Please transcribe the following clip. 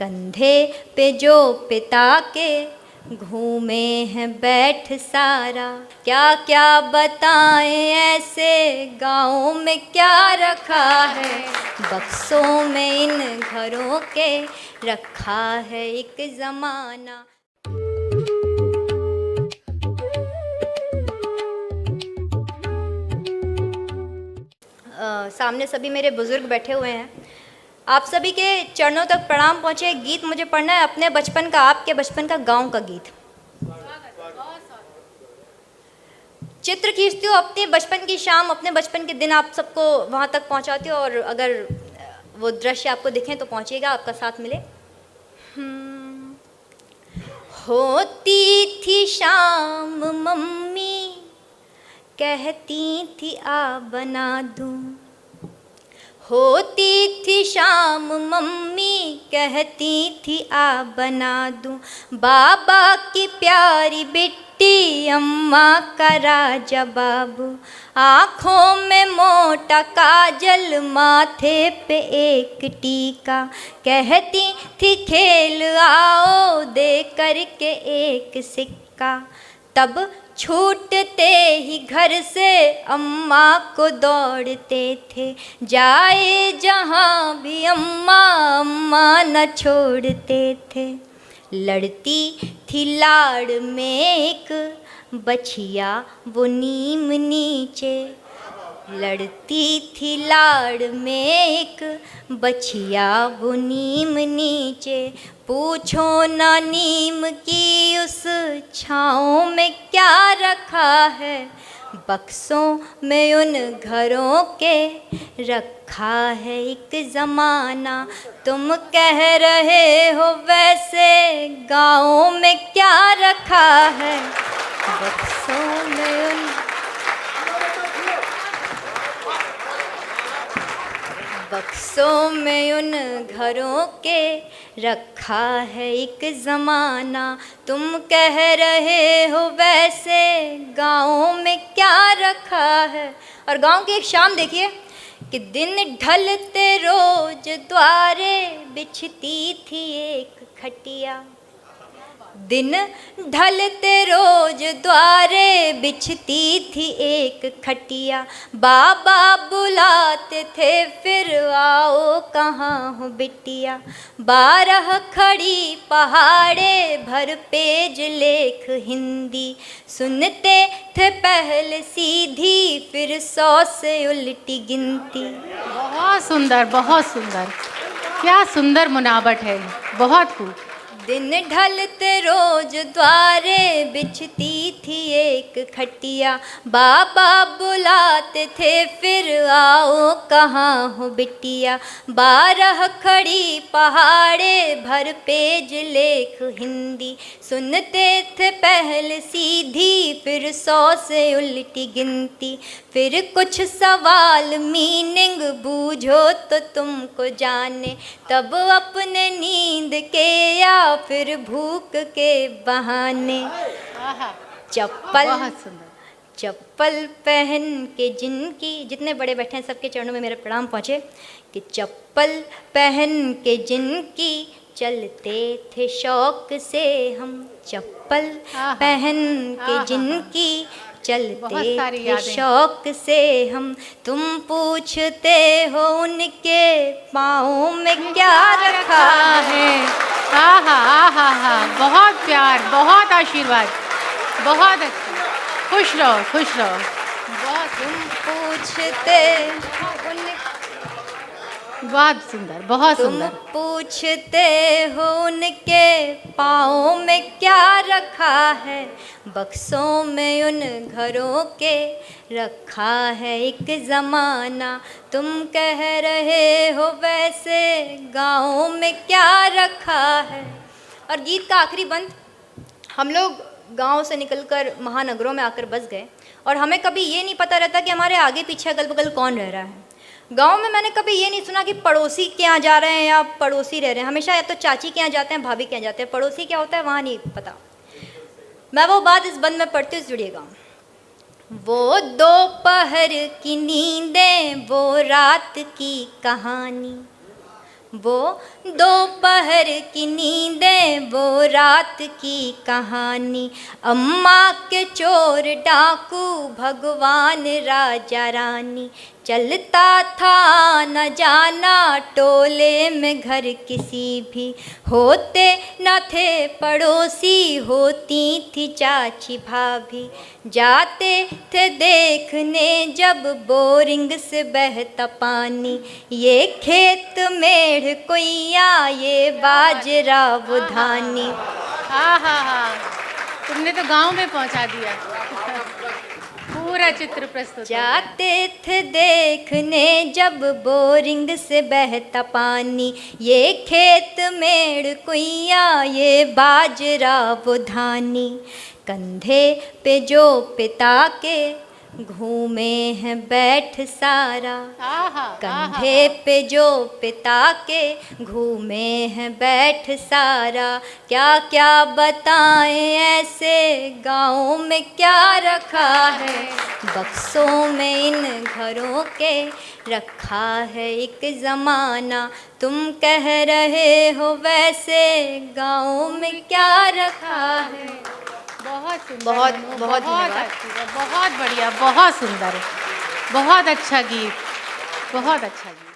कंधे पे जो पिता के घूमे हैं बैठ सारा। क्या क्या बताएं ऐसे गाँव में क्या रखा है, बक्सों में इन घरों के रखा है एक ज़माना। सामने सभी मेरे बुज़ुर्ग बैठे हुए हैं, आप सभी के चरणों तक प्रणाम पहुँचे। गीत मुझे पढ़ना है अपने बचपन का, आपके बचपन का, गांव का गीत। चित्र खींचती हो अपने बचपन की शाम, अपने बचपन के दिन आप सबको वहाँ तक पहुँचाती हो, और अगर वो दृश्य आपको दिखें तो पहुँचिएगा, आपका साथ मिले। होती थी शाम मम्मी कहती थी आ बना दूँ, होती थी शाम मम्मी कहती थी आ बना दूँ, बाबा की प्यारी बिट्टी अम्मा का राजा बाबू, आँखों में मोटा काजल माथे पे एक टीका, कहती थी खेल आओ दे करके एक सिक्का। तब छूटते ही घर से अम्मा को दौड़ते थे, जाए जहाँ भी अम्मा अम्मा न छोड़ते थे। लड़ती थी लाड़ में एक बछिया वो नीम नीचे, लड़ती थी लाड़ में एक बछिया वो नीम नीचे, पूछो ना नीम की उस छाँव में क्या रखा है, बक्सों में उन घरों के रखा है एक ज़माना। तुम कह रहे हो वैसे गाँव में क्या रखा है, बक्सों में उन बक्सों में उन घरों के रखा है एक ज़माना। तुम कह रहे हो वैसे गाँव में क्या रखा है। और गाँव की एक शाम देखिए कि दिन ढलते रोज द्वारे बिछती थी एक खटिया, दिन ढलते रोज द्वारे बिछती थी एक खटिया, बाबा बुलाते थे फिर आओ कहाँ हो बिटिया, 12 खड़ी पहाड़े भर पेज लेख हिंदी, सुनते थे पहले सीधी फिर 100 से उल्टी गिनती। बहुत सुंदर, बहुत सुंदर, क्या सुंदर मुनाबट है, बहुत खूब। दिन ढलते रोज द्वारे बिछती थी एक खटिया, बाबा बुलाते थे फिर आओ कहाँ हो बिटिया, 12 खड़ी पहाड़े भर पेज लेख हिंदी, सुनते थे पहले सीधी फिर 100 से उल्टी गिनती, फिर कुछ सवाल मीनिंग बूझो तो तुमको जाने, तब अपने नींद के या फिर भूख के बहाने, चप्पल पहन के जिनकी, जितने बड़े बैठे हैं सबके चरणों में मेरे प्रणाम पहुँचे, कि चप्पल पहन के जिनकी चलते थे शौक से हम, चप्पल पहन के जिनकी चलते थे शौक से हम, तुम पूछते हो उनके पाँव में क्या रखा है। आहा आहा आहा, बहुत प्यार, बहुत आशीर्वाद, बहुत अच्छा, खुश रहो खुश रहो। बहुत तुम पूछते बहुत सुंदर, बहुत सुंदर। तुम पूछते हो उनके पाँव में क्या रखा है, बक्सों में उन घरों के रखा है एक ज़माना, तुम कह रहे हो वैसे गाँव में क्या रखा है। और गीत का आखिरी बंद, हम लोग गांव से निकलकर महानगरों में आकर बस गए और हमें कभी ये नहीं पता रहता कि हमारे आगे पीछे अगल बगल कौन रह रहा है। गांव में मैंने कभी ये नहीं सुना कि पड़ोसी के यहाँ जा रहे हैं या पड़ोसी रह रहे हैं, हमेशा या तो चाची के यहाँ जाते हैं, भाभी के यहाँ जाते हैं, पड़ोसी क्या होता है वहाँ नहीं पता। मैं वो बात इस बंद में पढ़ती हूँ, जुड़िएगा। वो दोपहर की नींदें, वो रात की कहानी, वो दोपहर की नींदें, वो रात की कहानी, अम्मा के चोर डाकू, भगवान राजा रानी। चलता था न जाना टोले में घर किसी भी, होते न थे पड़ोसी, होती थी चाची भाभी। जाते थे देखने जब बोरिंग से बहता पानी, ये खेत मेढ़ कोइया, ये बाजरा वो धानी। हाँ हाँ हाँ, तुमने तो गांव में पहुंचा दिया। पूरा चित्र प्रस्तुत। जाते थे देखने जब बोरिंग से बहता पानी, ये खेत मेढ़ कुइया, ये बाजरा वो धानी। कंधे पे जो पिता के घूमे हैं बैठ सारा, कंधे पे जो पिता के घूमे हैं बैठ सारा। क्या क्या बताएं ऐसे गाँव में क्या रखा है, बक्सों में इन घरों के रखा है एक ज़माना। तुम कह रहे हो वैसे गाँव में क्या रखा है। बहुत सुंदर, बहुत बहुत बहुत बढ़िया, बहुत सुंदर, बहुत अच्छा गीत, बहुत अच्छा गीत।